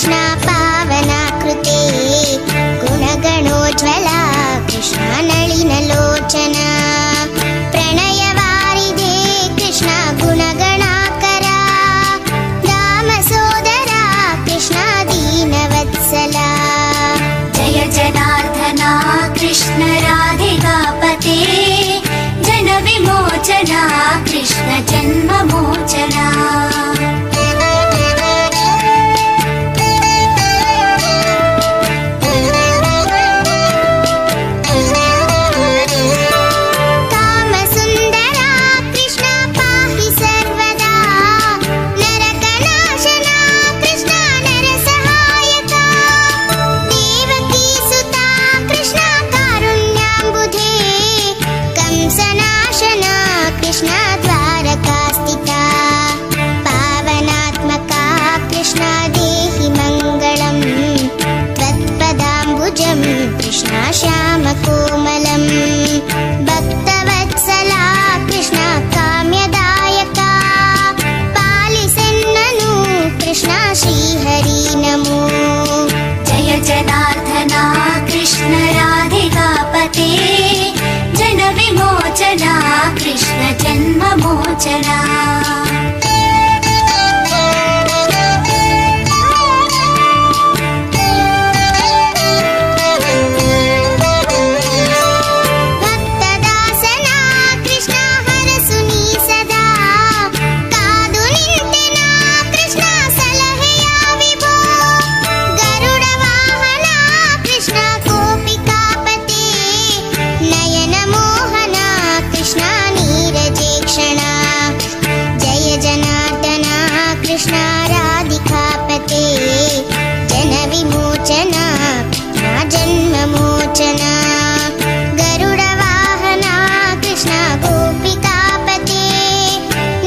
कृष्णा पावनाकृते गुणगणोज्ज्वला कृष्णा नलिनलोचना प्रणयवारिधे कृष्णा गुणगणाकरा दामसोदरा कृष्णा दीनवत्सला जय जनार्दना कृष्ण राधिकापते जन विमोचना कृष्ण जन्ममोचना कृष्णा श्यामकोमलं भक्तवत्सला कृष्णा काम्यदायका पालिसेन्ननु कृष्णा श्रीहरि नमो जय जनार्दना कृष्ण राधिकापते जन विमोचना कृष्ण जन्ममोचना कृष्णा राधिकापते जन विमोचना जन्ममोचना गरुडवाहना कृष्णा गोपिकापते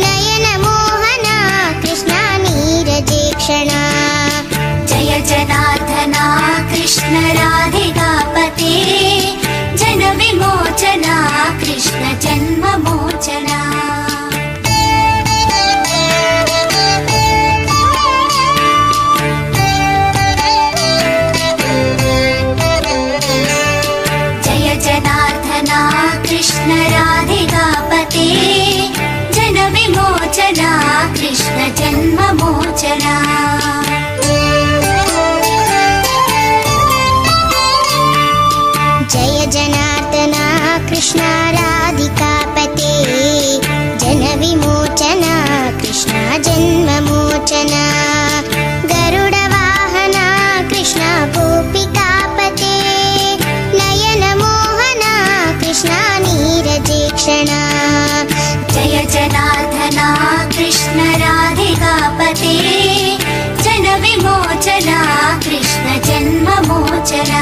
नयनमोहना कृष्णा नीरजेक्षणा जय जनार्दना कृष्ण राधिकापते जन विमोचना कृष्ण जन्ममोचना कृष्ण राधिकापते जन विमोचना कृष्ण जन्ममोचना जय जनार्दना कृष्णा राधिकापते जन विमोचना कृष्णा जन्ममोचना गरुडवाहना कृष्णा गोपिकापते नयनमोहना कृष्णा नीरजेक्षणा जय जनार्दना कृष्ण राधिकापते जन विमोचना कृष्ण जन्ममोचना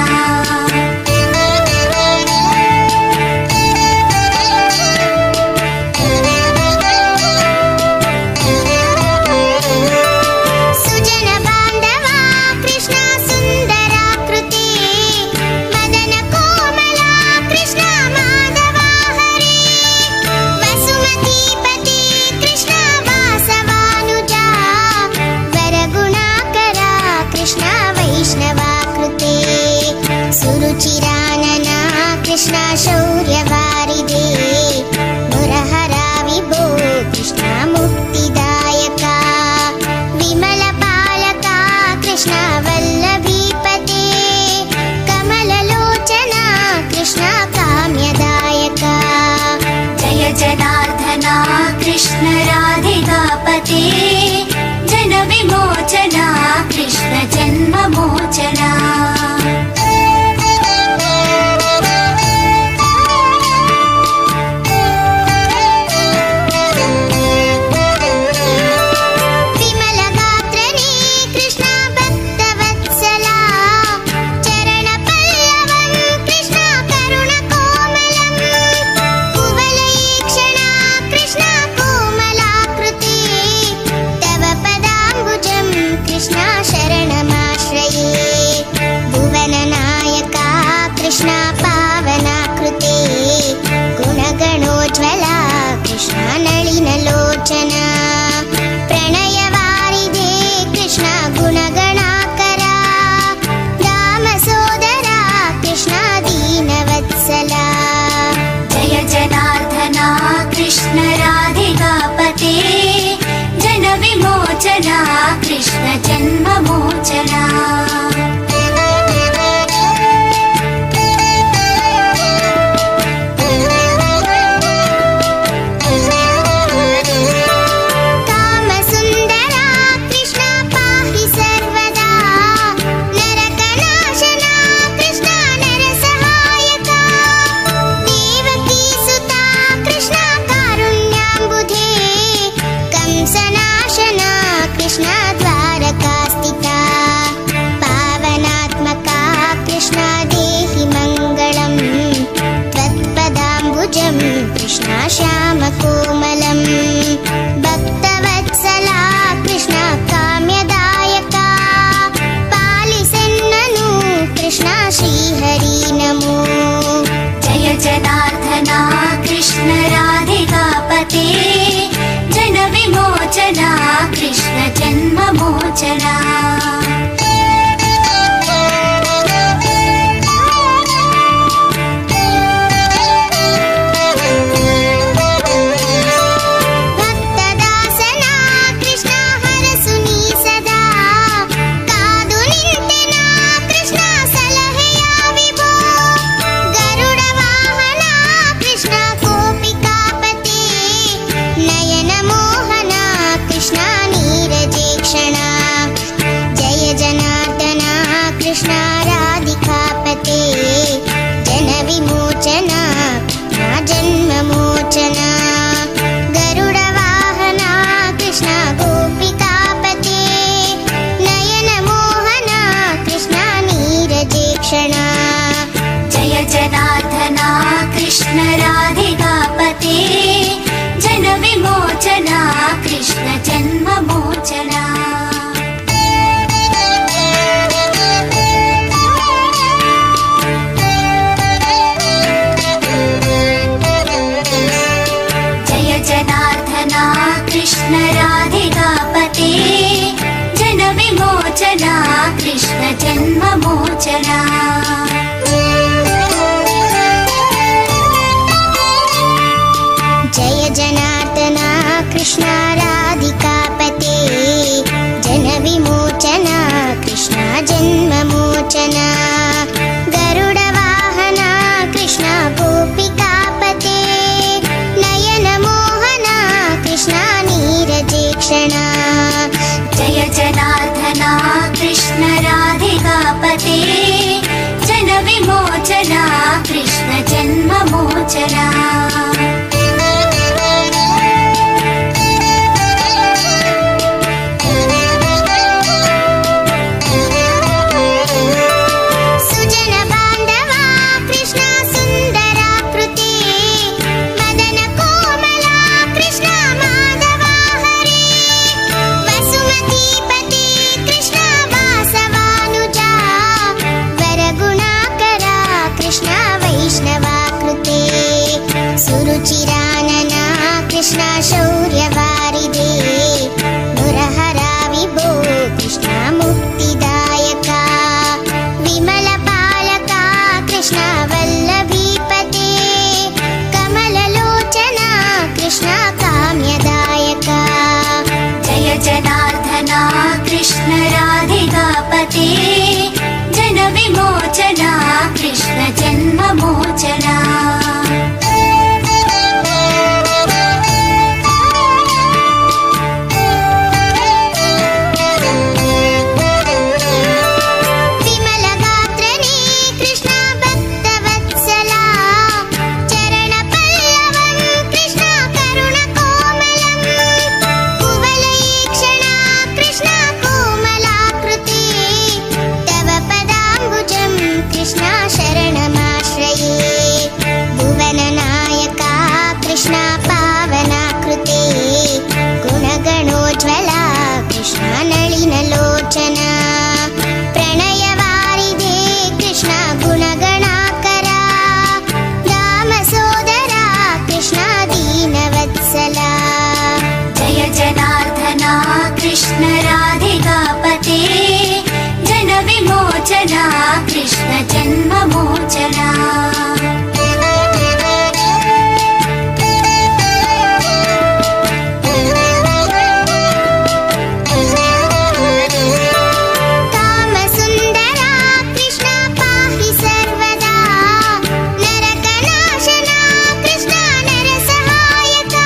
सुरुचिरानना कृष्णा शौर्यवारिधे मुरहरा विभो कृष्णा मुक्तिदायका विमलपालका कृष्णा वल्लभीपते कमललोचना कृष्णा काम्यदायका जय जनार्दना कृष्ण राधिकापते जन विमोचना कृष्ण जन्ममोचना कृष्णा शरणमाश्रये कृष्ण राधिकापते जनविमोचना कृष्ण जन्ममोचना जय जनार्दना कृष्ण राधिकापते जनविमोचना कृष्ण जन्ममोचना जय जनार्दना कृष्ण राधिकापते जनविमोचना कृष्ण जन्ममोचना गरुडवाहना कृष्ण गोपिकापते नयनमोहना कृष्ण नीरजेक्षणा जय जनार्दना कृष्ण राधिकापते जनविमोचना कृष्ण जन्ममोचना सुजन बान्धवा कृष्ण सुन्दराकृते मदन कोमला कृष्ण माधवा हरे वसुमतीपते कृष्ण वासवानुजा वरगुणाकरा कृष्ण वैष्णवाकृते सुरुचिरानना कृष्ण शौर्यवारिदे मुरहरा विभो कृष्ण मुक्तिदायका विमलपालका कृष्ण वल्लभीपते कमललोचना कृष्ण काम्यदायका जय जनार्दना कृष्ण राधिकापते जनविमोचना कृष्ण जन्ममोचना विमलगात्रने कृष्ण भक्तवत्सला चरणपल्लवं कृष्ण करुणकोमलं कुवलयीक्षणा कृष्ण कोमलाकृते तव पदाम्बुजं कृष्ण शरणमाश्रये भुवननायका कृष्ण पावनाकृते गुणगणोज्ज्वला कृष्ण नलिनलोचना प्रणयवारिधे कृष्ण गुणगणाकरा दामसोदरा कृष्ण दीनवत्सला जय जनार्दना कृष्ण राधिकापते जनविमोचना कृष्ण जन्ममोचना कामसुन्दरा कृष्ण पाहि सर्वदा नरकनाशना कृष्ण नरसहायका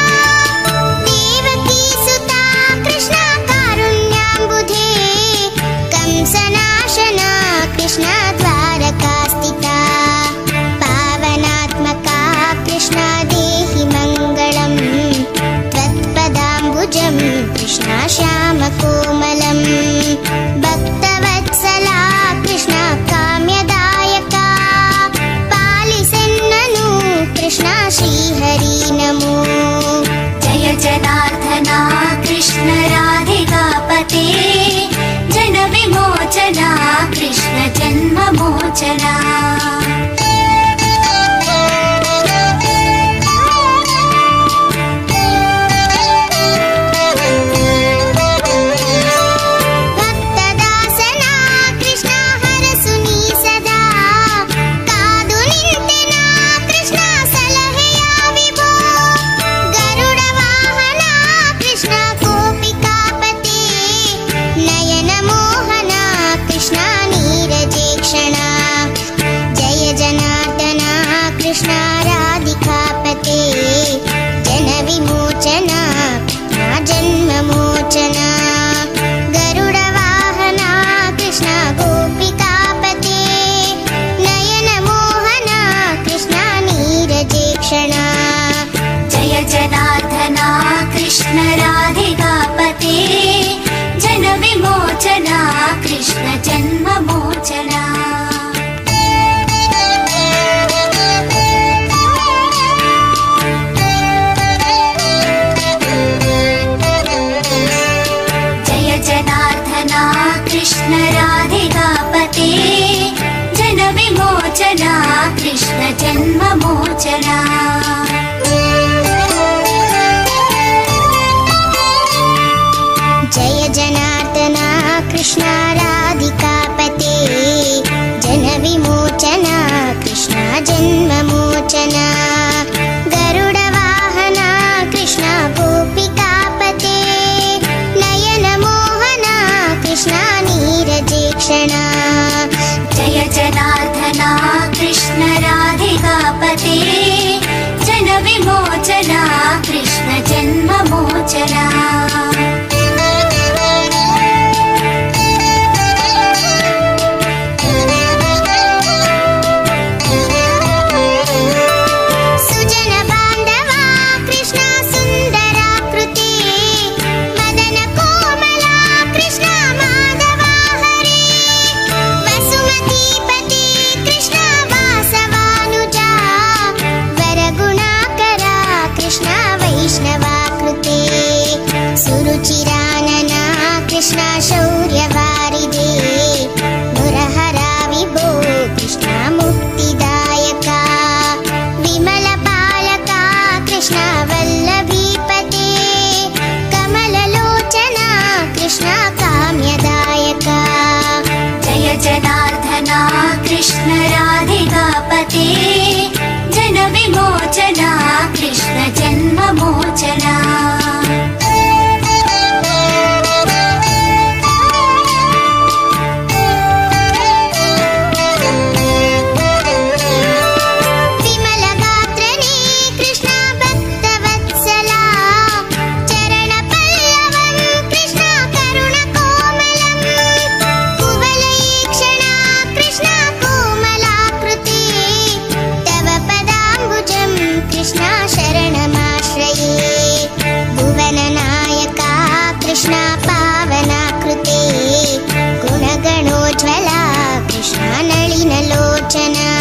देवकीसुता कृष्ण कारुण्याम्बुधे कंसनाशना कृष्ण द्वारकास्थिता पावनात्मका कृष्ण देहि मङ्गलम् त्वत्पदाम्बुजं कृष्ण श्यामकोमलं भक्तवत्सला कृष्ण काम्यदायका पालिसेन्ननु कृष्ण श्रीहरि नमो जय जनार्दना कृष्ण राधिकापते जनविमोचना कृष्ण जन्ममोचना भक्तदासना कृष्ण हरसुनी सदा कादु निंतेना कृष्ण सलहेया विभो गरुडवाहना कृष्ण गोपिकापते नयनमोहना कृष्ण नीरजेक्षणा जन्ममोचना सुजन बांधवा कृष्ण सुंदराकृति मदन कोमला कृष्ण माधवा हरे वसुमतीपति कृष्ण वासवानुजा वरगुणाकरा कृष्ण वैष्णवाकृते सुरुचिरानना कृष्ण शौर्यवारिधे मुरहरा विभो कृष्ण मुक्तिदायका विमलपालका कृष्ण वल्लभीपते कमललोचना कृष्ण काम्यदायका जय जनार्दना कृष्ण राधिकापते जनविमोचना कृष्ण जन्ममोचना विमलगात्रने कृष्ण भक्तवत्सला चरणपल्लवं कृष्ण करुणकोमलं कुवलयीक्षणा कृष्ण कोमलाकृते तव पदाम्बुजं कृष्ण शरणमाश्रये भुवननायका कृष्ण पावनाकृते गुणगणोज्ज्वला कृष्ण नलिनलोचना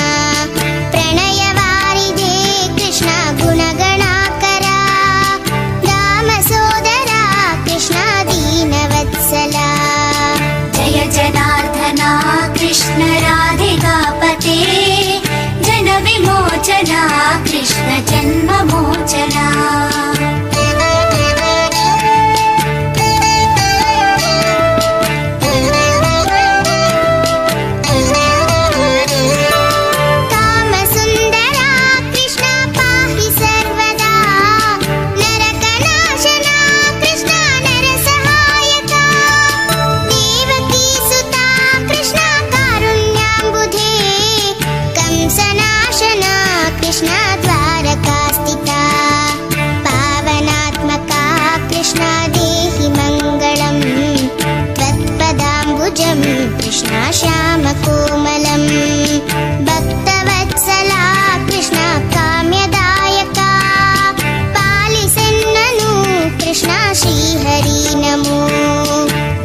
प्रणयवारिधे कृष्ण गुणगणाकरा दामसोदरा कृष्ण दीनवत्सला जय जनार्दना कृष्ण राधिकापते जनविमोचना कृष्ण जन्ममोचना कामसुन्दरा कृष्ण पाहि सर्वदा नरकनाशना कृष्ण नरसहायका देवकीसुता कृष्ण कारुण्याम्बुधे कंसनाशना कृष्ण द्वारकास्थिता पावनात्मका कृष्ण देहि मङ्गलम् त्वत्पदाम्बुजं कृष्ण श्यामकोमलम् भक्तवत्सला कृष्ण काम्यदायका पालिसेन्ननु कृष्ण श्रीहरि नमो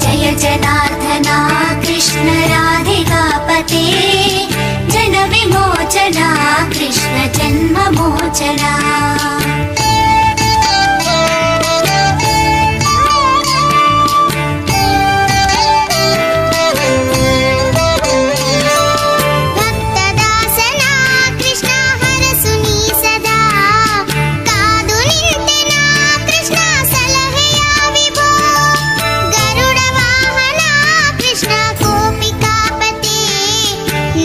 जय जनार्दना कृष्ण राधिकापते जनविमोचना कृष्ण जन्ममोचना भक्तदासना कृष्ण हरसुनी सदा कादु निंतेना कृष्ण सलहेया विभो गरुडवाहना कृष्ण गोपिकापते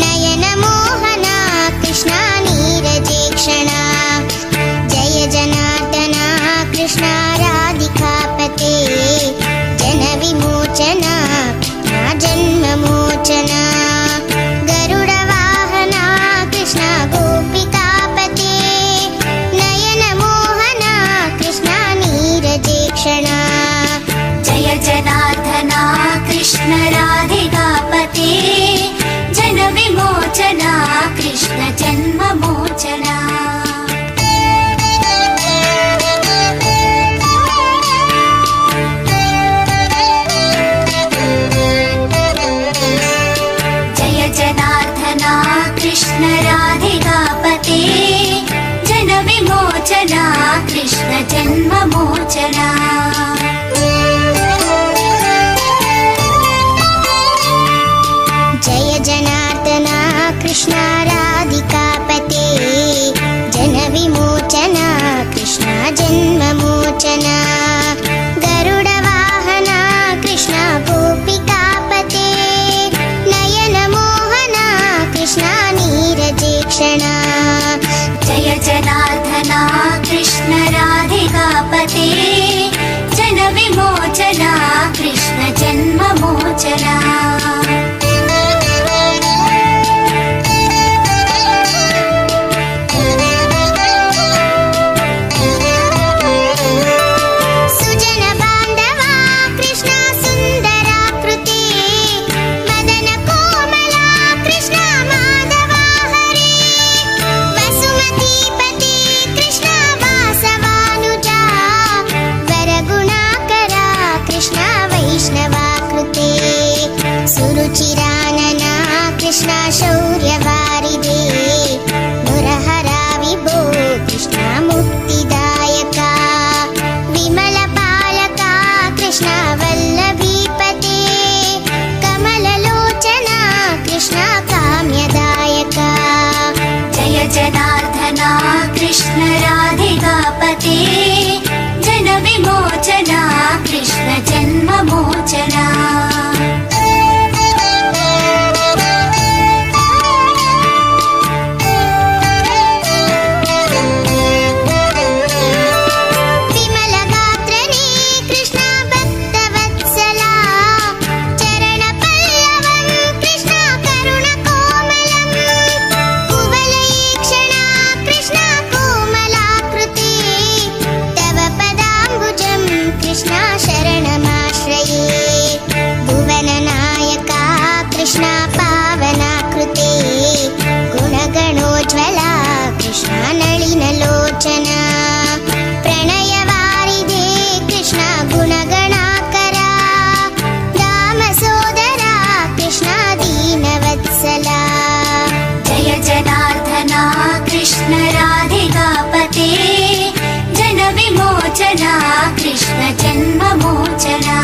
नयन मोहना कृष्ण नीरजेक्षणा जय जनार्दना कृष्ण राधिकापते जनविमोचना जन्ममोचना गरुडवाहना कृष्ण गोपिकापते नयन मोहना कृष्ण नीरजेक्षणा जय जनार्दना कृष्ण राधिकापते जनविमोचना कृष्ण जन्ममोचना जय जनार्दना कृष्ण राधिकापते जनविमोचना कृष्ण जन्ममोचना जय जनार्दना कृष्ण राधिकापते जनविमोचना कृष्ण जन्ममोचना गरुडवाहना कृष्ण गोपिकापते नयन मोहना कृष्ण नीरजेक्षणा जय जनार्दना कृष्ण राधिकापते जनविमोचना कृष्ण जन्ममोचना सुरुचिरानना कृष्णा शौर्यवारिधे मुरहरा विभो कृष्णा मुक्तिदायका विमलपालका कृष्णा वल्लभीपते कमललोचना कृष्णा काम्यदायका जय जनार्दना कृष्ण राधिकापते जनविमोचना कृष्ण जन्ममोचना विमलगात्रने कृष्णा भक्तवत्सला चरणपल्लवं कृष्णा करुणकोमलम् कुवलयीक्षणा कृष्णा कोमलाकृते तव पदाम्बुजं कृष्णा शरणमाश्रये भुवननायका कृष्णा पावनाकृते गुणगणोज्ज्वला कृष्णा नलिनलोचना प्रणयवारिधे कृष्णा गुणगणाकरा दामसोदरा कृष्णा दीनवत्सला जय जनार्दना कृष्ण राधिकापते जनविमोचना कृष्ण जन्ममोचना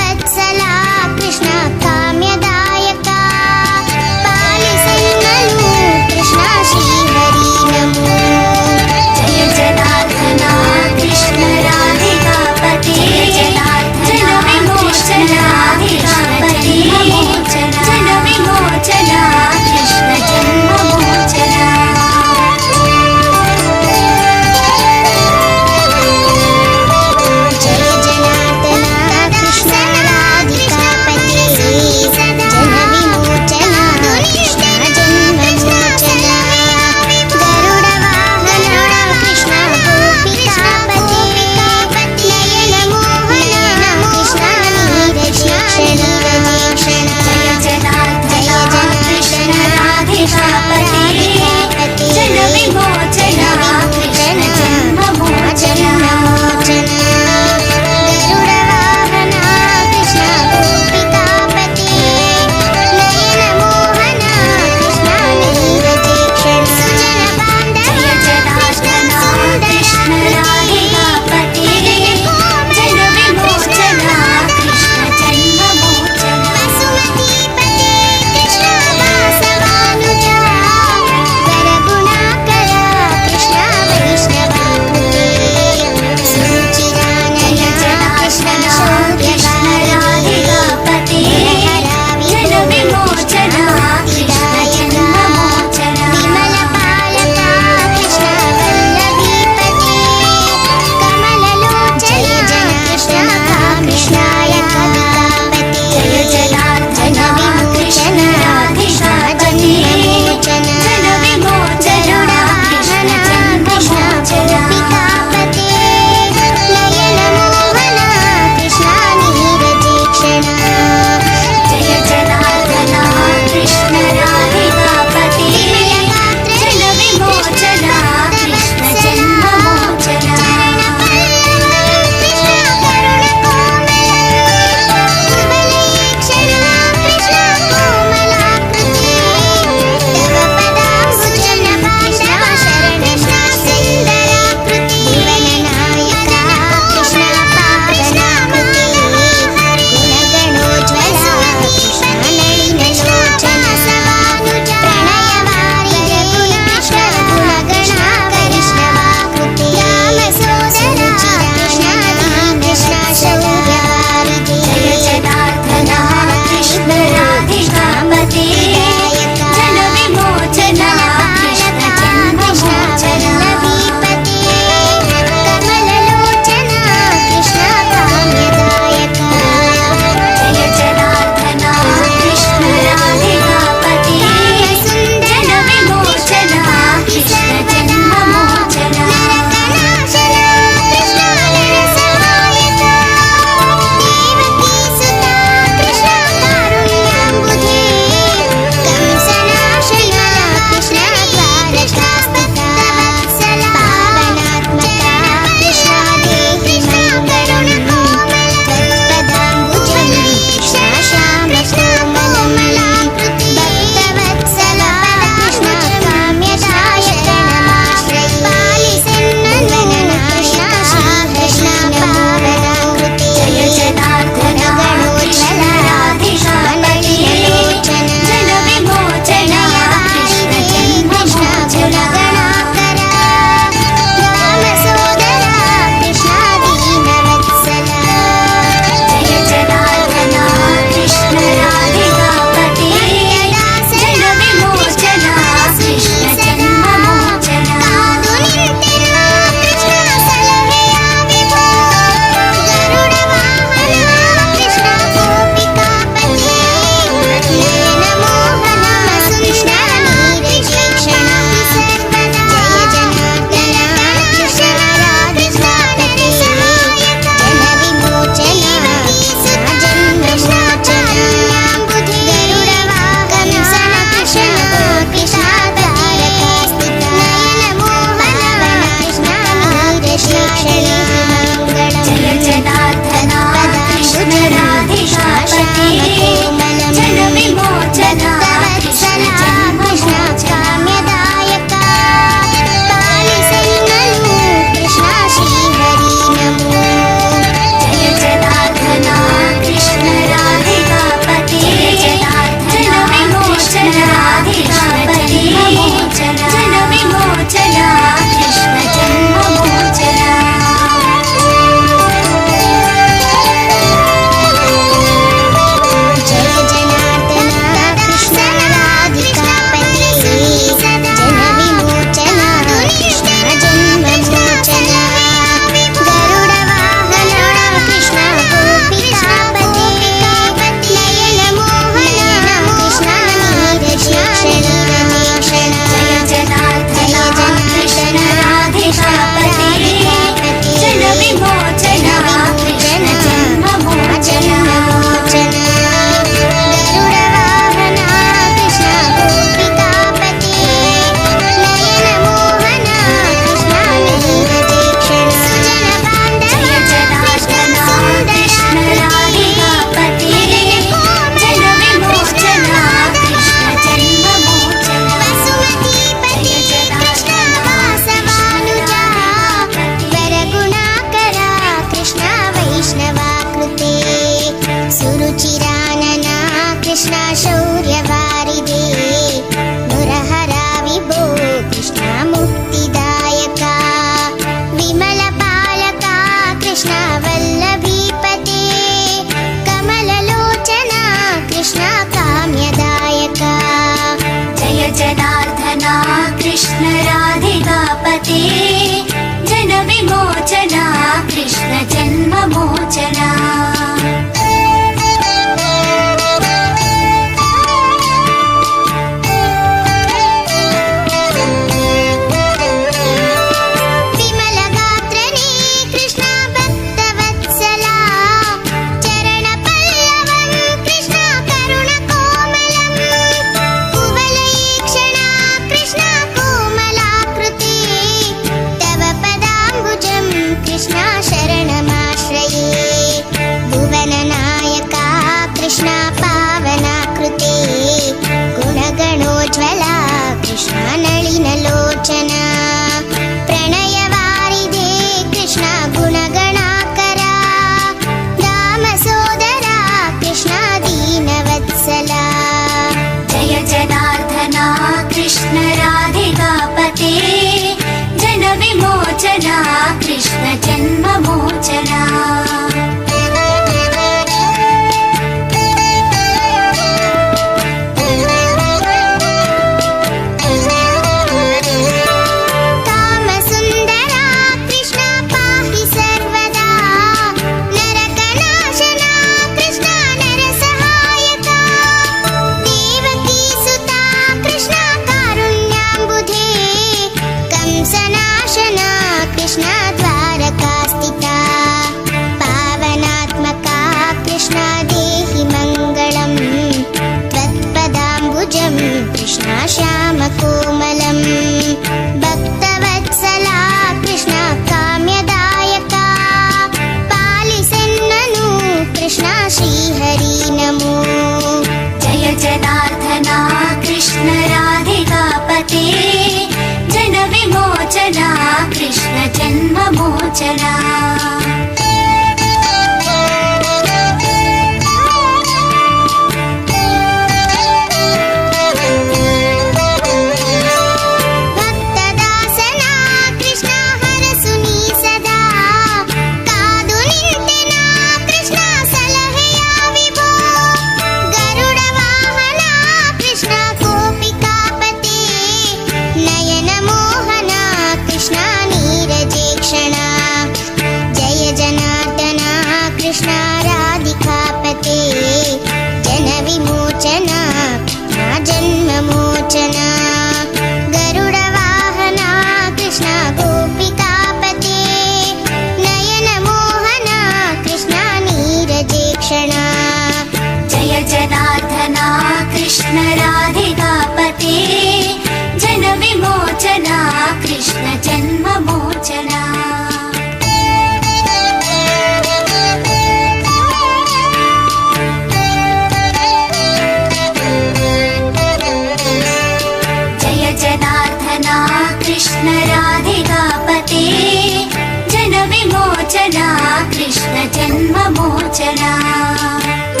जन्ममोचना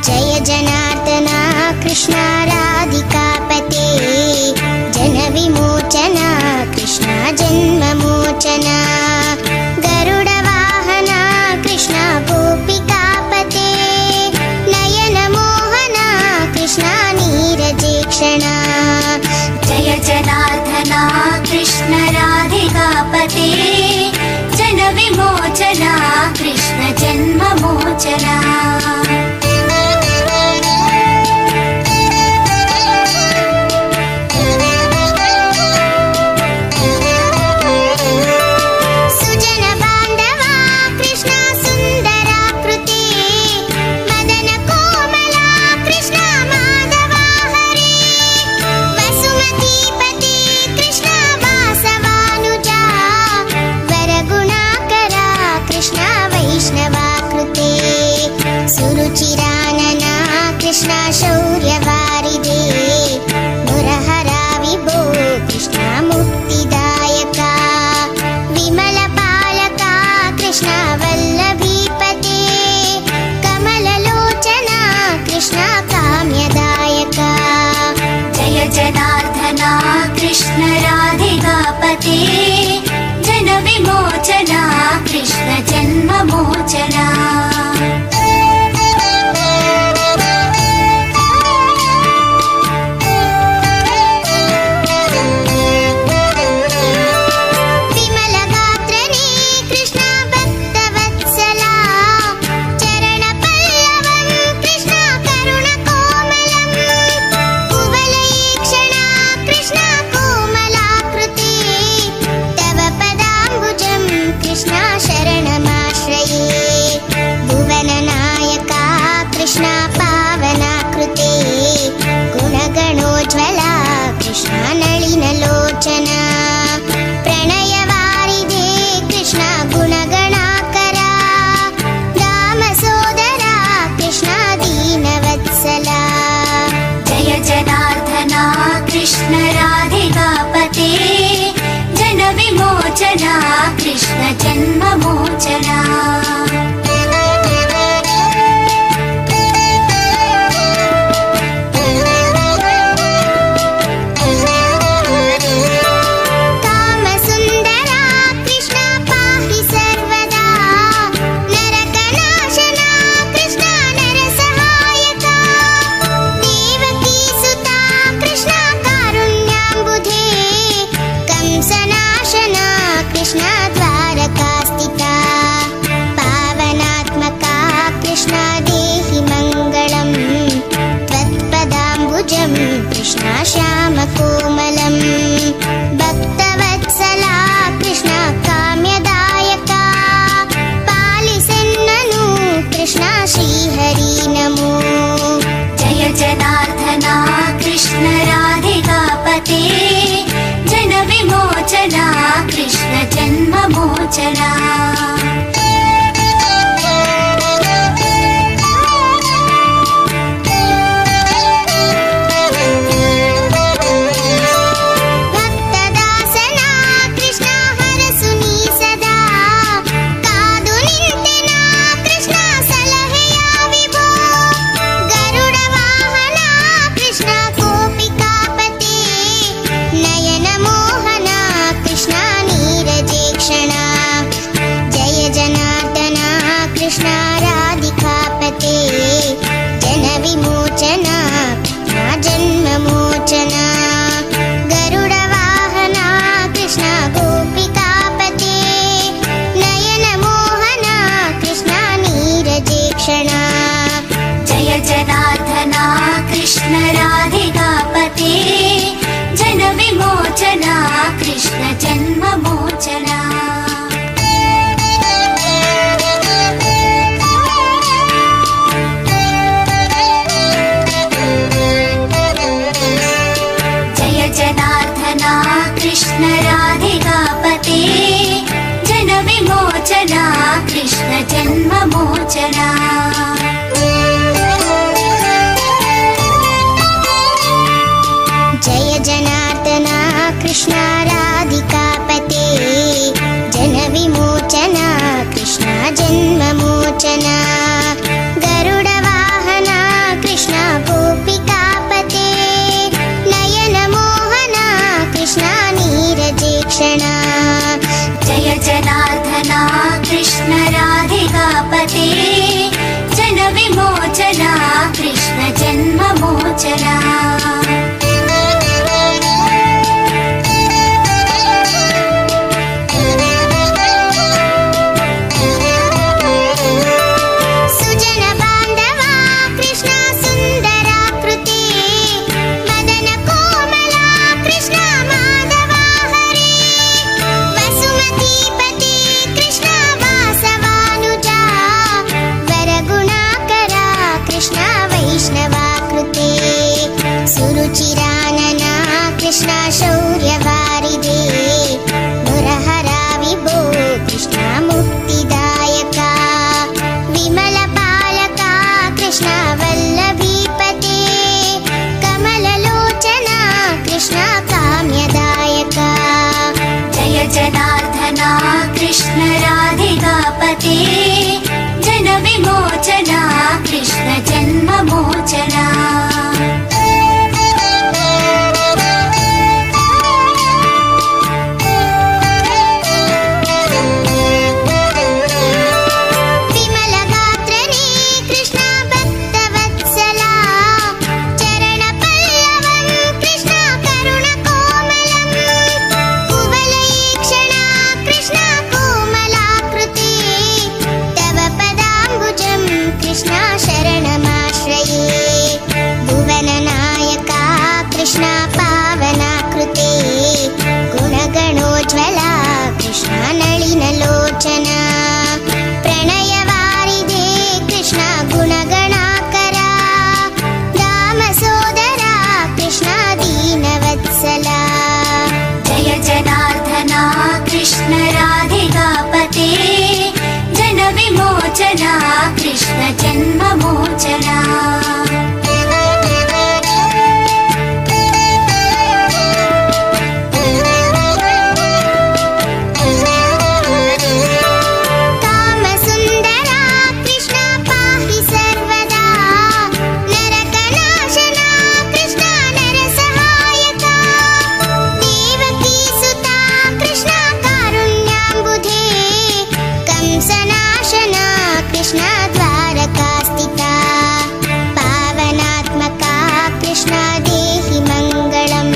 जय जनार्दना कृष्णा राधिकापते जनविमोचना कृष्णा जन्ममोचना गरुडवाहना कृष्णा गोपिकापते नयनमोहना कृष्णा नीरजेक्षणा जय जनार्दना कृष्ण राधिकापते जनविमोचना कृष्ण जन्ममोचना सुरुचिरानना कृष्णा शौर्यवारिदे मुरहरा विभो कृष्णा मुक्तिदायका विमलपालका कृष्णा वल्लभीपते कमललोचना कृष्णा काम्यदायका जय जनार्दना कृष्ण राधिकापते जनविमोचना कृष्ण जन्ममोचना गुणगणोज्ज्वला कृष्णा नलिनलोचना प्रणयवारिधे कृष्णा गुणगणाकरा रामसोदरा कृष्णा दीनवत्सला जय जनार्दना कृष्ण राधिकापते जनविमोचना कृष्ण जन्ममोचना कृष्णा द्वारकास्थिता पावनात्मका कृष्णा देहि मङ्गलम् त्वत्पदाम्बुजं कृष्णा श्यामकोमलम् भक्तवत्सला कृष्णा काम्यदायका पालिसेन्ननु कृष्णा श्रीहरि नमो जय जनार्दना कृष्ण राधिकापते जनविमोचना कृष्ण जन्ममोचना भक्तदासना कृष्णा हरसुनी सदा कादु निंतेना कृष्णा सलहेया विभो गरुडवाहना कृष्णा गोपिकापते नयनमोहना कृष्णा नीरजेक्षणा जय जनार्दना कृष्णा राधिकापते जनविमोचना कृष्णा जन्ममोचना गरुडवाहना कृष्णा गोपिकापते नयनमोहना कृष्णा नीरजेक्षणा जय जनार्दना कृष्ण राधिकापते जनविमोचना कृष्ण जन्ममोचना जय जनार्दना कृष्ण राधिकापते जनविमोचना कृष्ण जन्ममोचना जय जनार्दना कृष्णा राधिकापते जन जन्ममोचना गरुडवाहना कृष्ण गोपिकापते नयनमोहना कृष्ण नीरजेक्षणा जय जनार्दना कृष्ण राधिकापते जनविमोचना कृष्ण जन्ममोचना सुरुचिरानना कृष्ण शौर्यवारिदे मुरहरा विभो कृष्ण मुक्तिदायका विमलपालका कृष्ण वल्लभीपते कमललोचना कृष्ण काम्यदायका जय जनार्दना कृष्ण राधिकापते जनविमोचना कृष्ण जन्ममोचना गुणगणोज्ज्वला कृष्ण नलिनलोचना प्रणयवारिधे कृष्ण गुणगणाकरा दामसोदरा कृष्ण दीनवत्सला जय जनार्दना कृष्ण राधिकापते जनविमोचना कृष्ण जन्ममोचना कृष्ण द्वारकास्थिता पावनात्मका कृष्ण देहि मङ्गलम्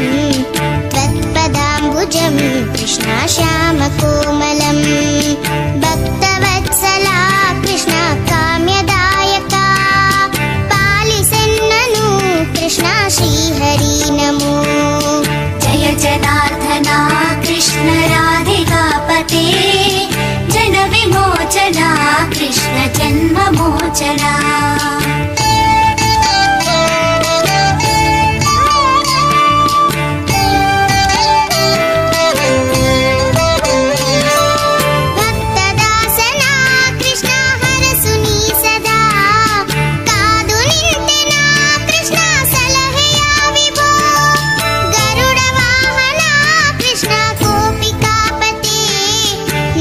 त्वत्पदाम्बुजं कृष्ण श्यामकोमलं भक्तवत्सला कृष्ण काम्यदायका पालिसेन्ननु कृष्ण श्रीहरि नमो जय जनार्दना कृष्ण राधिकापते जनविमोचना कृष्ण जन्ममोचना भक्तदासना कृष्ण हरसुनी सदा कादु निंतेना कृष्ण सलहेया विभो गरुडवाहना कृष्ण गोपिकापते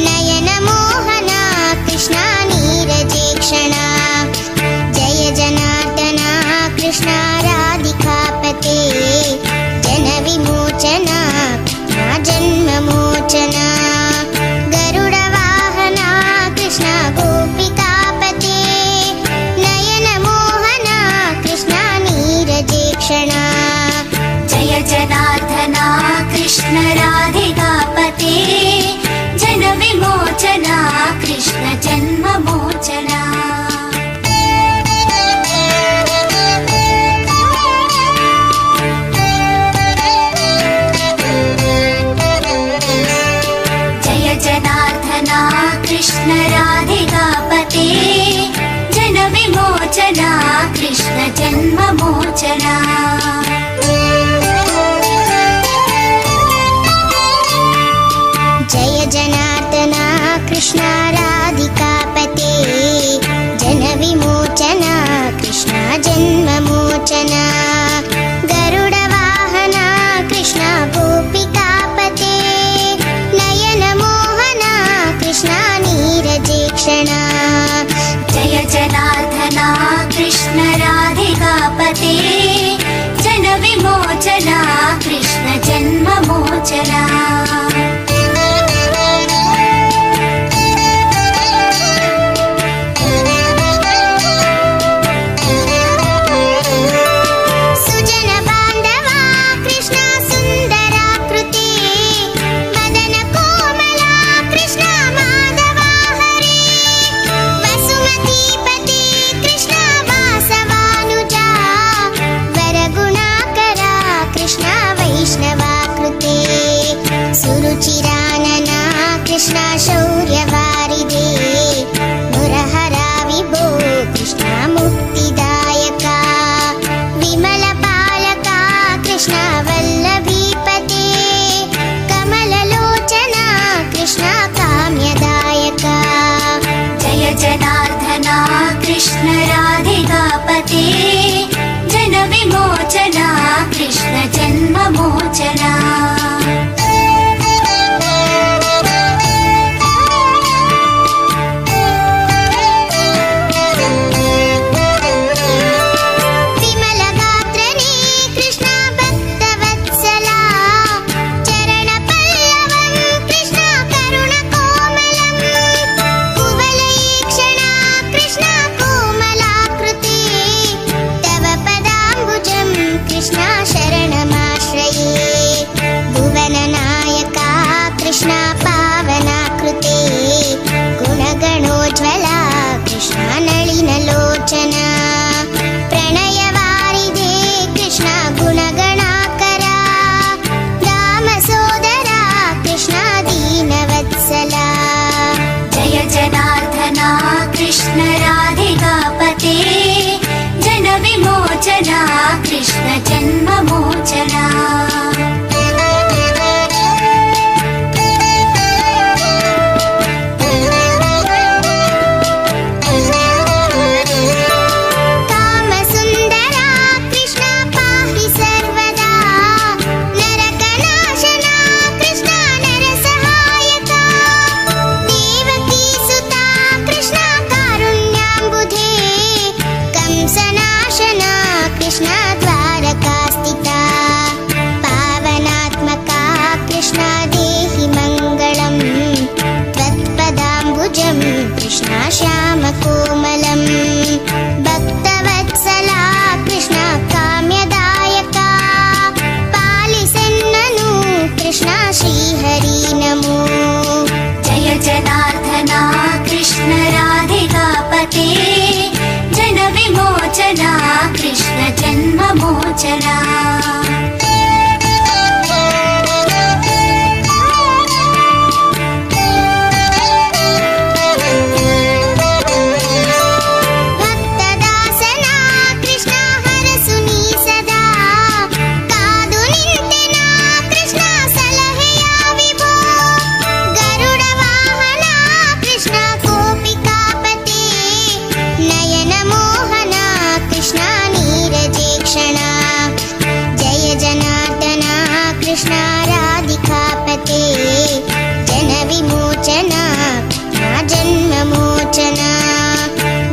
नयनमोहना कृष्ण नीरजेक्षणा जय जनार्दना कृष्ण राधिकापते जनविमोचना जन्ममोचना गरुडवाहना कृष्ण गोपिकापते नयनमोहना कृष्ण नीरजेक्षणा जय जनार्दना कृष्ण राधिकापते जनविमोचना कृष्ण जन्ममोचना जय जनार्दना कृष्ण राधिकापते जनविमोचना कृष्ण जन्ममोचना जय जनार्दना कृष्ण राधिकापते जनविमोचना कृष्ण जन्ममोचना गरुडवाहना कृष्ण गोपिकापते नयनमोहना कृष्ण नीरजेक्षणा जन्ममोचना सुरुचिरानना कृष्णा शौर्यवारिदे मुरहरा विभो कृष्णा मुक्तिदायका विमलपालका कृष्णा वल्लभीपते कमललोचना कृष्णा काम्यदायका जय जनार्दना कृष्ण राधिकापते जनविमोचना कृष्ण जन्ममोचना कृष्णा शरणमाश्रये भुवननायका कृष्णा पावनाकृते गुणगणोज्ज्वला कृष्णा नलिनलोचना प्रणयवारिधे कृष्णा गुणगणाकरा रामसोदरा कृष्णा दीनवत्सला जय जनार्दना कृष्ण राधिकापते जनविमोचना कृष्ण जन्ममोचना कामसुन्दरा कृष्णा पाहि सर्वदा नरकनाशना कृष्णा नरसहायका देवकीसुता कृष्णा कारुण्याम्बुधे कंसनाशना कृष्णा द्वारकास्थिता पावनात्मका कृष्णा देहि मङ्गलम् त्वत्पदाम्बुजं कृष्णा श्यामकोमलम् भक्तवत्सला कृष्णा काम्यदायका पालिसेन्ननु कृष्णा श्रीहरि नमो जय जनार्दना कृष्ण राधिकापते जनविमोचना कृष्ण जन्ममोचना भक्तदासना कृष्णा हरसुनी सदा कादु निंतेना कृष्णा सलहेया विभो गरुडवाहना कृष्णा गोपिकापते नयन मोहना कृष्णा नीरजेक्षणा जय जनार्दना कृष्णा राधिकापते जनविमोचना कृष्णा जन्ममोचना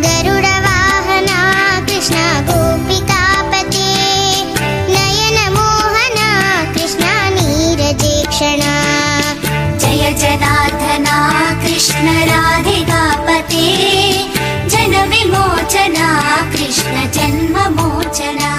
गरुडवाहना कृष्णा गोपिकापते नयन मोहना कृष्णा नीरजेक्षणा जय जनार्दना कृष्ण राधिकापते जनविमोचना कृष्ण जन्ममोचना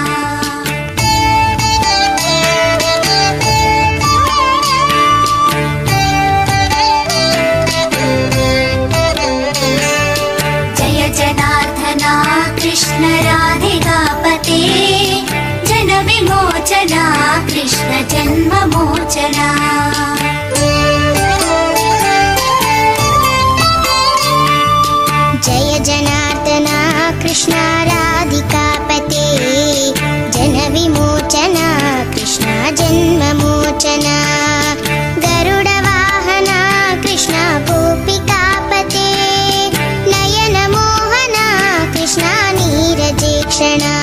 जय जनार्दना कृष्ण राधिकापते जनविमोचना कृष्ण जन्ममोचना जय जनार्दना कृष्णा राधिकापते जनविमोचना कृष्णा जन्ममोचना गरुडवाहना कृष्णा गोपिकापते नयन मोहना कृष्णा नीरजेक्षणा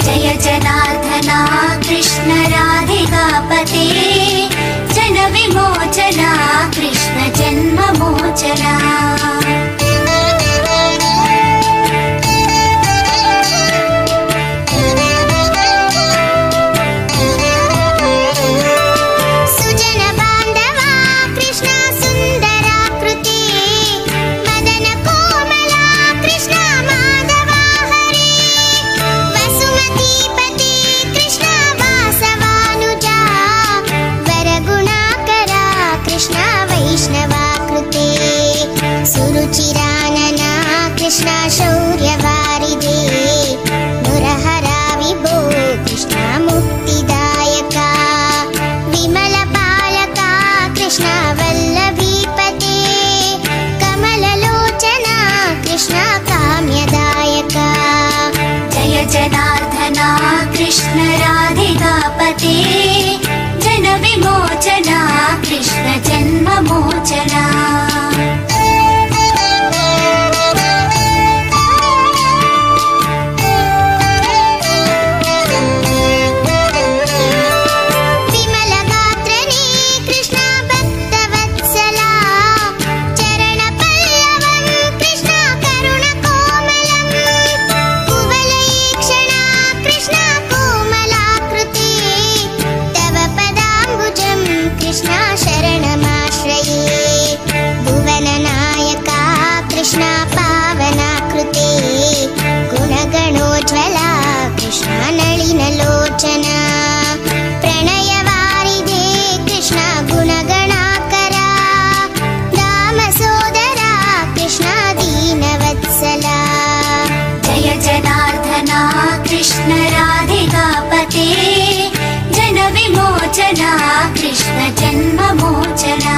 जय जनार्दना कृष्ण राधिकापते जनविमोचना कृष्ण जन्ममोचना कृष्ण शौर्यवारिधे मुरहरा विभो कृष्ण मुक्तिदायका विमलपालका कृष्ण वल्लभीपते कमललोचना कृष्ण काम्यदायका जय जनार्दना कृष्ण राधिकापते जनविमोचना कृष्ण जन्ममोचना कृष्ण राधिकापते जनविमोचना कृष्ण जन्ममोचना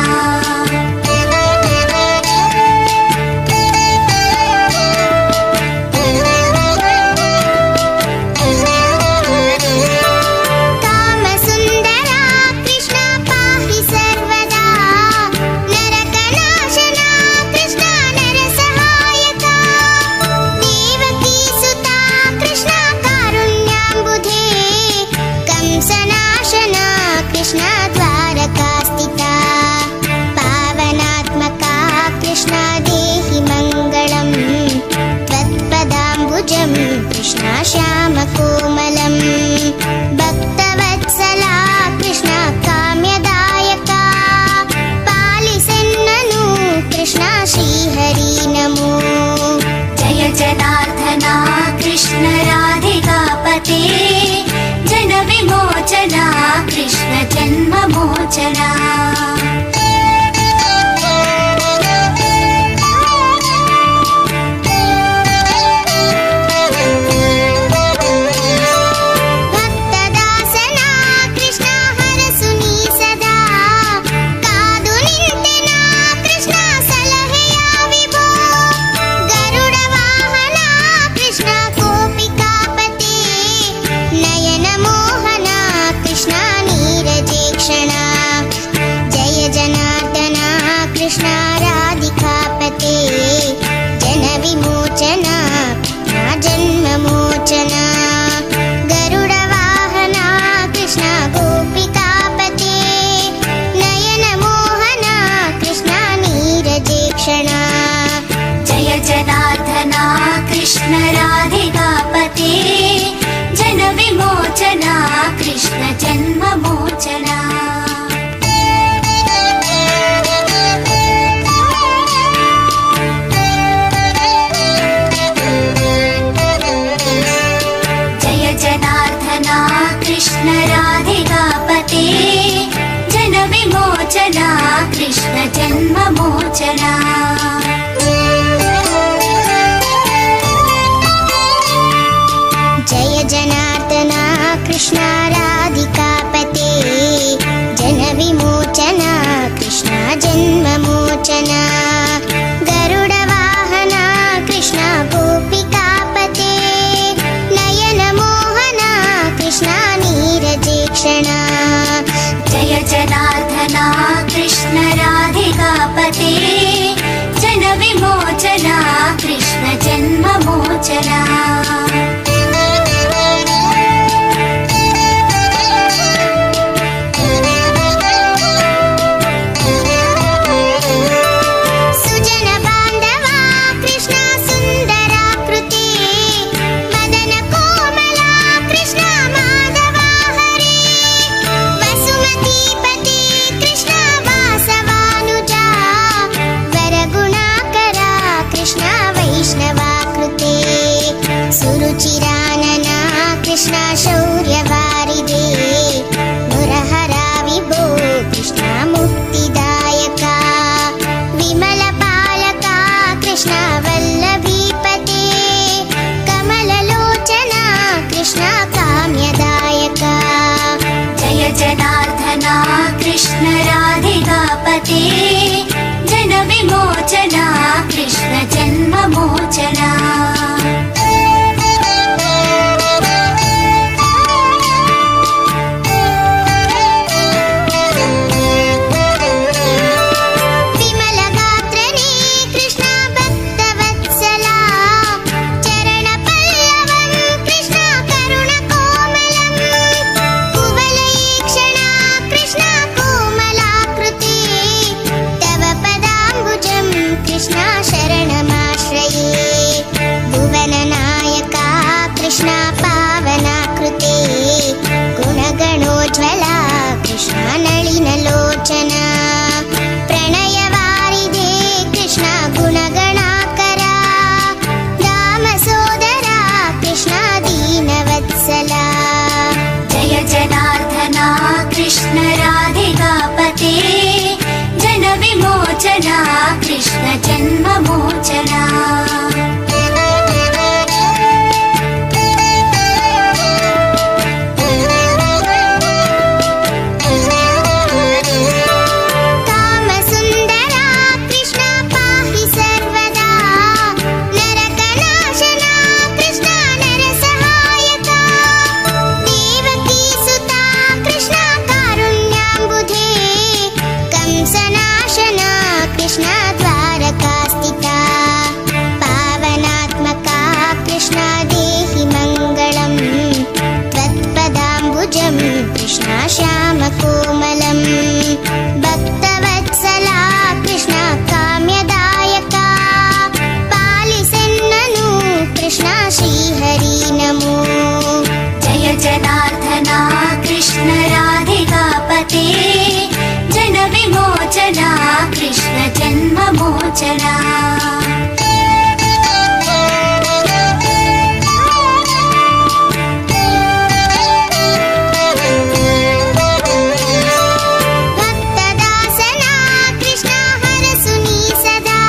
कृष्ण द्वारकास्थिता पावनात्मका कृष्ण देहि मङ्गलम् त्वत्पदाम्बुजं कृष्ण श्यामकोमलं भक्तवत्सला कृष्ण काम्यदायका पालिसेन्ननु कृष्ण श्रीहरि नमो जय जनार्दना कृष्ण राधिकापते जनविमोचना कृष्ण जन्ममोचना भक्तदासना कृष्ण हरसुनी सदा कादु निंतेना कृष्ण सलहेया विभो गरुडवाहना कृष्ण गोपिकापते नयन मोहना कृष्ण नीरजेक्षणा जय जनार्दना कृष्ण राधिकापते जनविमोचना जन्ममोचना गरुडवाहना कृष्ण गोपिकापते नयन मोहना कृष्ण नीरजेक्षणा जय जनार्दना कृष्ण राधिकापते जनविमोचना कृष्ण जन्ममोचना जय जनार्दना कृष्ण राधिकापते जनविमोचना कृष्ण जन्ममोचना जय जनार्दना कृष्ण राधिकापते जनविमोचना कृष्ण जन्ममोचना गरुडवाहना कृष्ण गोपिकापते नयन मोहना कृष्ण नीरजेक्षणा जय जनार्दना कृष्ण राधिकापते जनविमोचना कृष्ण जन्ममोचना सुजन बांधवा कृष्ण सुंदराकृते मदन कोमला कृष्ण माधवा हरे वसुमतीपते कृष्ण वासवानुजा वरगुणाकरा कृष्ण वैष्णवाकृते सुर जन्ममोचना विमलगात्रने कृष्ण भक्तवत्सला चरणपल्लवं कृष्ण करुणकोमलं कुवलयीक्षणा कृष्ण कोमलाकृते तव पदाम्बुजं कृष्ण शरणमाश्रये भुवननायका कृष्ण पावनाकृते गुणगणोज्ज्वला कृष्ण नलिनलोचना प्रणयवारिधे कृष्ण गुणगणाकरा रामसोदरा कृष्ण दीनवत्सला जय जनार्दना कृष्ण राधिकापते जनविमोचना कृष्ण जन्ममोचना कामसुन्दरा कृष्ण पाहि सर्वदा नरकनाशना कृष्ण नरसहायका देवकीसुता कृष्ण कारुण्याम्बुधे कंसनाशना कृष्ण द्वारकास्थिता पावनात्मका कृष्ण देहि मङ्गलम् त्वत्पदाम्बुजं कृष्ण श्यामकोमलम् भक्तवत्सला कृष्ण काम्यदायका पालिसेन्ननु कृष्ण श्रीहरि नमो जय जनार्दना कृष्ण राधिकापते जनविमोचना कृष्ण जन्ममोचना भक्तदासना कृष्ण हरसुनी सदा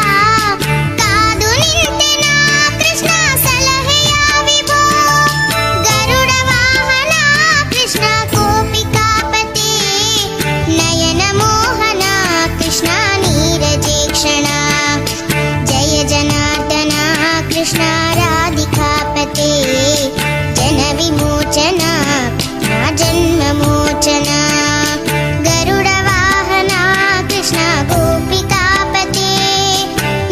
कादु निंतेना कृष्ण सलहेया विभो गरुडवाहना कृष्ण गोपिकापते नयन मोहना कृष्ण नीरजेक्षणा जय जनार्दना कृष्ण राधिकापते जनविमोचना जन्ममोचना गरुडवाहना कृष्ण गोपिकापते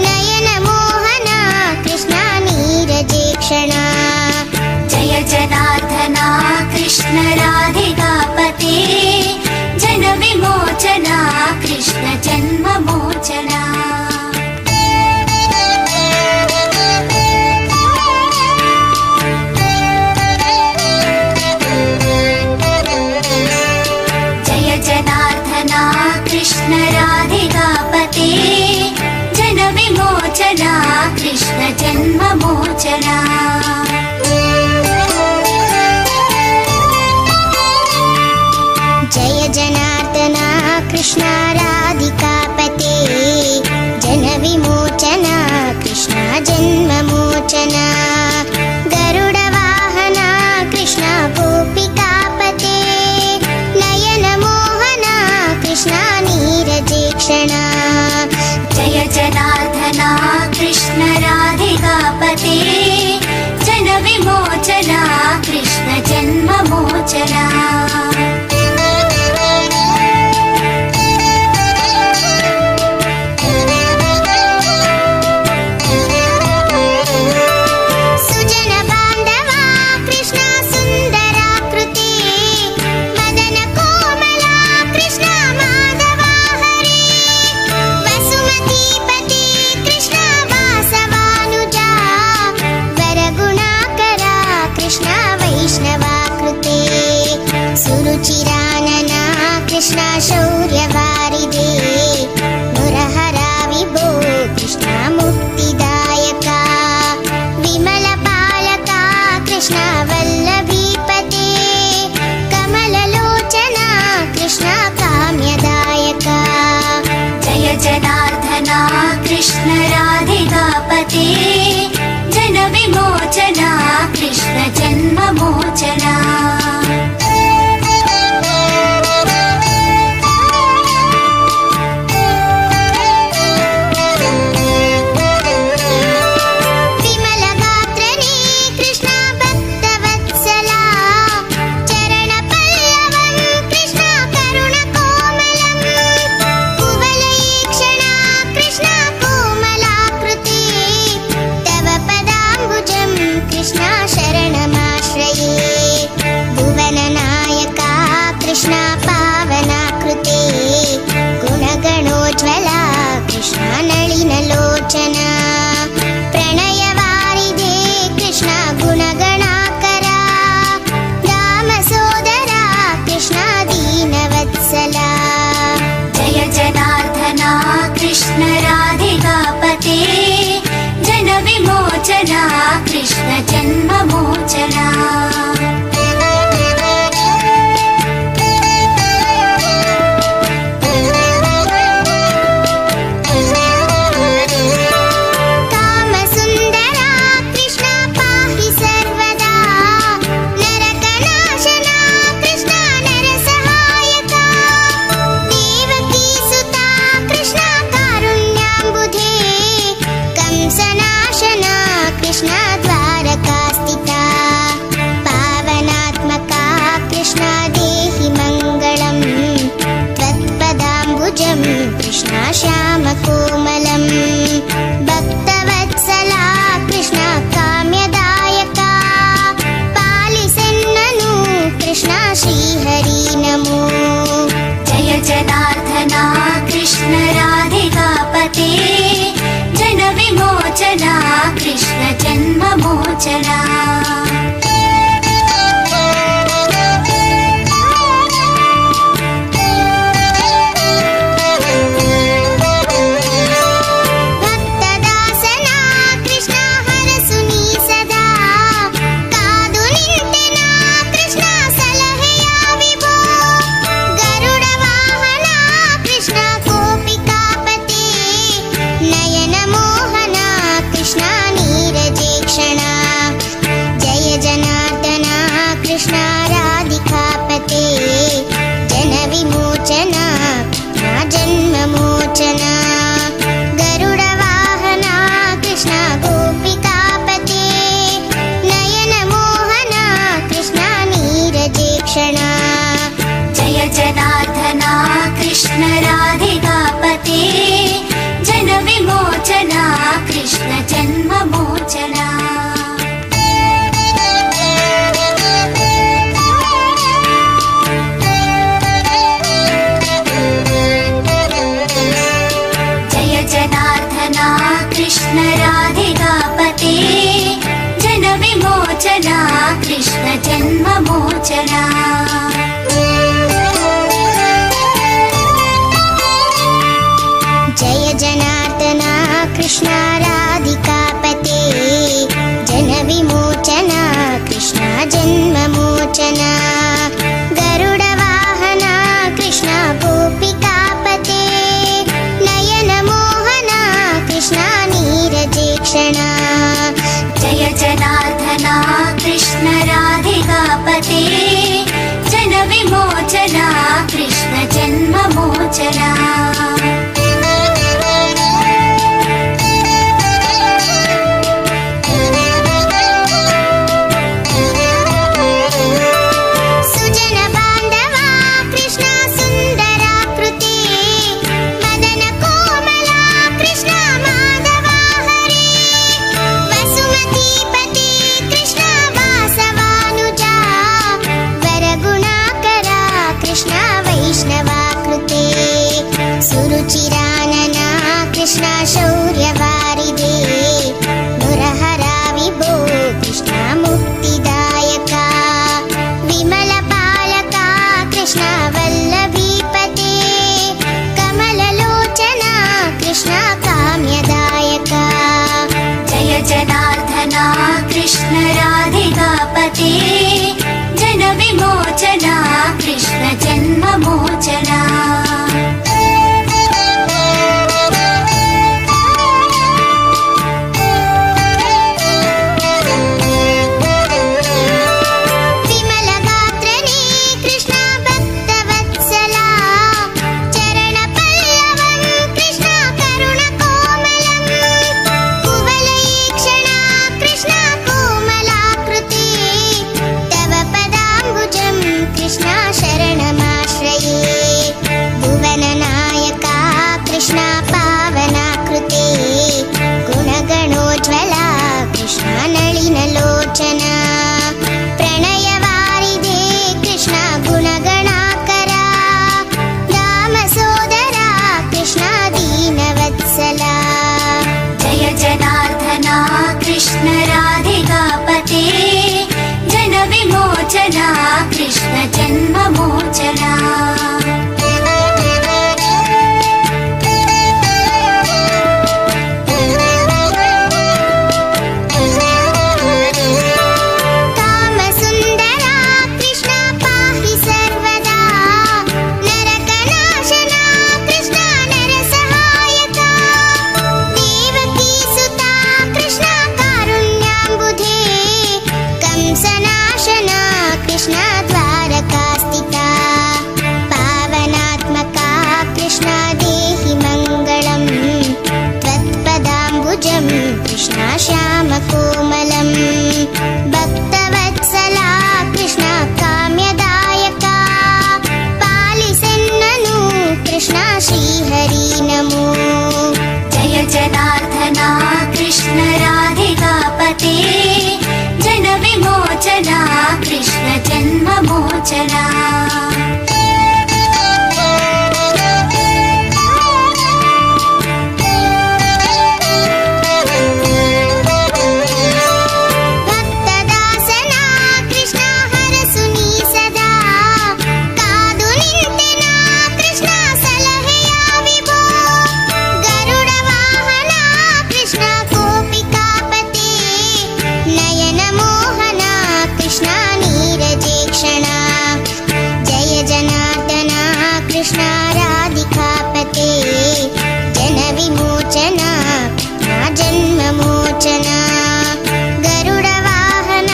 नयन मोहना कृष्ण नीरजेक्षणा जय जनार्दना कृष्ण राधिकापते जनविमोचना कृष्ण जन्ममोचना जय जनार्दना कृष्ण राधिकापते जनविमोचना कृष्ण जन्ममोचना जय जनार्दना कृष्ण राधिकापते जनविमोचना कृष्ण जन्ममोचना गरुडवाहना कृष्ण गोपिकापते नयन मोहना कृष्ण नीरजेक्षणा जय जनार्दना कृष्ण राधिकापते जनविमोचना कृष्ण जन्ममोचना सुजन बान्धवा कृष्ण सुन्दराकृते मदन कोमला कृष्ण माधवा हरे वसुमतीपते कृष्ण वासवानुजा वरगुणाकरा कृष्ण वैष्णवाकृते सुरुचिरानना कृष्ण शौर्यवारिधे मुरहरा विभो कृष्ण मुक्तिदायका विमलपालका कृष्ण वल्लभीपते कमललोचना कृष्ण काम्यदायका जय जनार्दना कृष्ण राधिकापते जनविमोचना कृष्ण जन्ममोचना पावनाकृते गुणगणोज्ज्वला कृष्णा नलिनलोचना प्रणयवारिधे कृष्णा गुणगणाकरा दामसोदरा कृष्णा दीनवत्सला जय जनार्दना कृष्ण राधिकापते जनविमोचना कृष्ण जन्ममोचना कामसुन्दरा कृष्णा पाहि सर्वदा नरकनाशना कृष्णा नरसहायका देवकीसुता कृष्णा कारुण्याम्बुधे कंसनाशना कृष्णा द्वारकास्थिता पावनात्मका कृष्णा देहि मङ्गलम् त्वत्पदाम्बुजं कृष्णा श्यामकोमलम् भक्तवत्सला कृष्णा काम्यदायका पालिसेन्ननु कृष्णा श्रीहरि नमो जय जनार्दना कृष्ण राधिकापते जनविमोचना कृष्ण जन्ममोचना भक्तदासना कृष्णा हरसुनी सदा कादु निंतेना कृष्णा सलहेया विभो गरुडवाहना कृष्णा गोपिकापते नयन मोहना कृष्णा नीरजेक्षणा जय जनार्दना कृष्णा राधिकापते जनविमोचना कृष्णा जन्ममोचना गरुडवाहना कृष्णा गोपिकापते नयन मोहना कृष्णा नीरजेक्षणा जय जनार्दना कृष्ण राधिकापते जनविमोचना कृष्ण जन्ममोचना जय जनार्दना कृष्ण राधिकापते जनविमोचना कृष्ण जन्ममोचना जय जनार्दना कृष्णा राधिकापते जनविमोचना कृष्णा जन्ममोचना गरुडवाहना कृष्णा गोपिकापते नयन मोहना कृष्णा नीरजेक्षणा जय जनार्दना कृष्ण राधिकापते जनविमोचना कृष्ण जन्ममोचना सुजन बान्धवा कृष्णा सुन्दराकृते मदन कोमला कृष्णा माधवा हरे वसुमतीपते कृष्णा वासवानुजा वरगुणाकरा कृष्णा वैष्णवाकृते सुरुचिरानना कृष्णा शौर्यवारिधे मुरहरा विभो कृष्णा मुक्तिदायका विमलपालका कृष्णा वल्लभीपते कमललोचना कृष्णा काम्यदायका जय जनार्दना कृष्ण राधिकापते जनविमोचना कृष्ण जन्ममोचना विमलगात्रने कृष्णा भक्तवत्सला चरणपल्लवं कृष्णा करुणकोमलम् कुवलयीक्षणा कृष्णा कोमलाकृते तव पदाम्बुजं कृष्णा शरणमाश्रये जन्ममोचना ಭಕ್ತದಾಸನ ಕೃಷ್ಣ ಹರಸುನಿ ಸದಾ ಕಾದು ನಿಂತೆನ ಕೃಷ್ಣ ಸಲಹೆಯ ವಿಭೋ ಗರುಡ ವಾಹನ ಕೃಷ್ಣ ಗೋಪಿಕಾಪತಿ ನಯನ ಮೋಹನ ಕೃಷ್ಣ ನೀರಜೇಕ್ಷಣ ಜಯ ಜನಾರ್ದನ ಕೃಷ್ಣ ರಾಧಿಕಾಪತಿ ಜನ ವಿಮೋಚನ ಜನ್ಮ ಮೋಚನ ಗರುಡ ವಾಹನ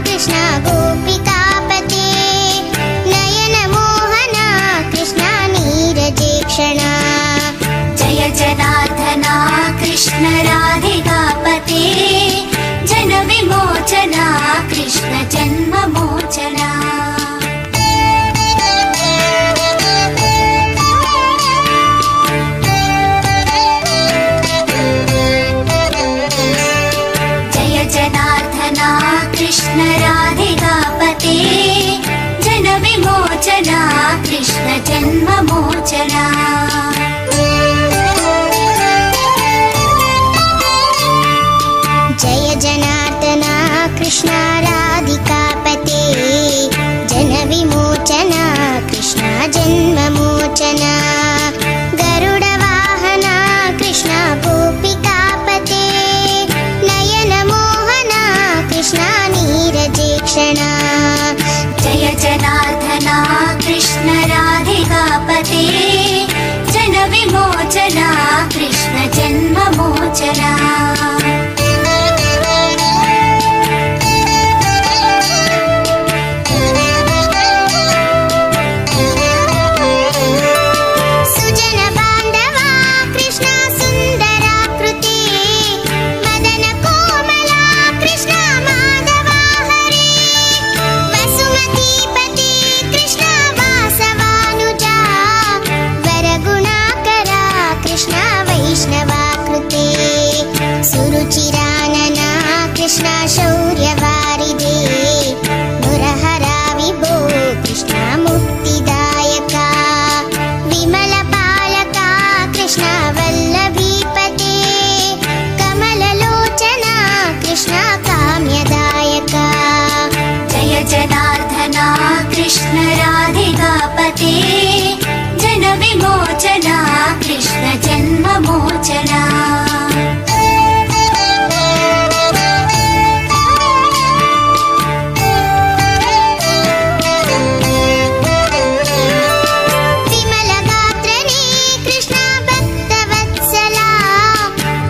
ಕೃಷ್ಣ ಗೋಪಿಕಾಪತಿ ನಯನ ಮೋಹನ ಕೃಷ್ಣ ನೀರಜೇಕ್ಷಣ जय जनार्दना कृष्ण राधिकापते जन विमोचना कृष्ण जन्ममोचना जय जनार्दना कृष्ण राधिकापते जन विमोचना कृष्ण जन्ममोचना जय जनार्दना कृष्ण राधिकापते जन विमोचना कृष्ण जन्म मोचना गरुड वाहना कृष्ण गोपिकापते नयन मोहना कृष्ण नीरजेक्षणा जय जनार्दना कृष्ण राधिकापते जन विमोचना कृष्ण जन्ममोचना सुजन बांधव कृष्ण सुंदराकृति मदन कोमला कृष्ण माधव हरे वसुमतीपति कृष्ण वासवानुजा वरगुणाकरा कृष्ण वैष्णवाकृते सुरुचिरानना कृष्ण शौर्यवारिधे मुरहरा विभो कृष्ण मुक्तिदायका विमल पालका कृष्ण वल्लभीपते कमललोचना कृष्ण काम्यदायका जय जनार्दना कृष्ण राधिकापते जन विमोचना कृष्ण जन्ममोचना विमल गात्रने कृष्ण भक्तवत्सला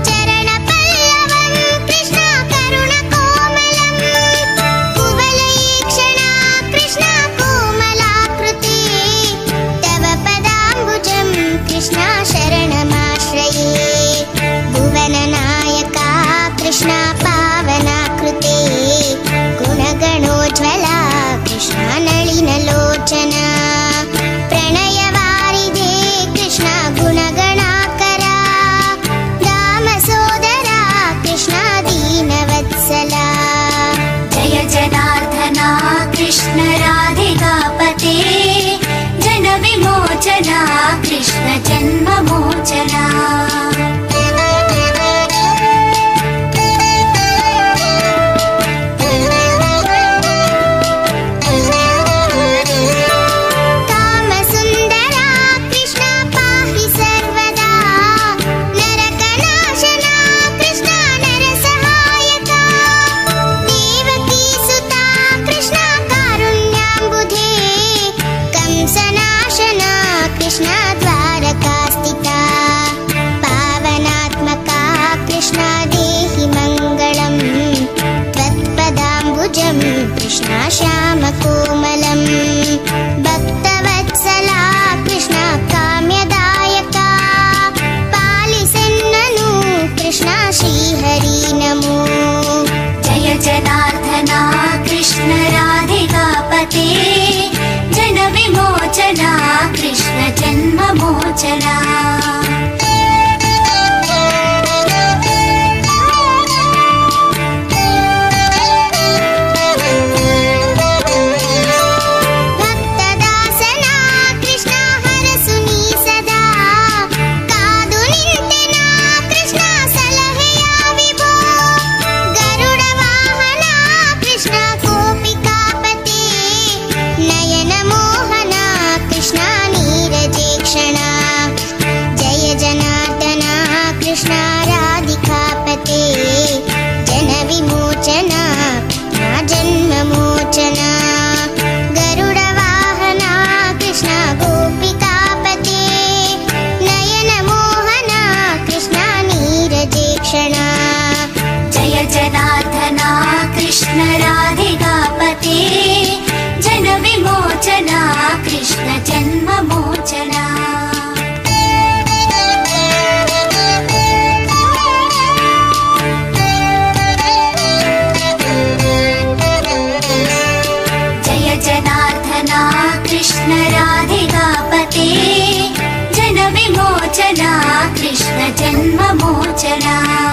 चरण पल्लवं कृष्ण करुण कोमलं कुवलयीक्षणा कृष्ण कोमलाकृते तव पदाम्बुजं कृष्ण शरणमाश्रये भुवननायका कृष्ण पावनाकृते गुणगणोज्ज्वला कृष्ण नलिनलोचना प्रणयवारिधे कृष्ण गुणगणाकरा दामसोदरा कृष्ण दीनवत्सला जय जनार्दना कृष्ण राधिकापते जन विमोचना कृष्ण जन्ममोचना कामसुन्दरा कृष्ण पाहि सर्वदा नरकनाशना कृष्ण नरसहायका देवकीसुता कृष्ण कारुण्याम्बुधे कंसनाशना कृष्ण द्वारकास्थिता पावनात्मका कृष्ण देहि मङ्गलम् त्वत्पदाम्बुजं कृष्ण श्यामकोमलं भक्तवत्सला कृष्ण काम्यदायका पालिसेन्ननु कृष्ण श्रीहरि नमो जय जनार्दना कृष्ण राधिकापते जन विमोचना कृष्ण जन्ममोचना जन्ममोचना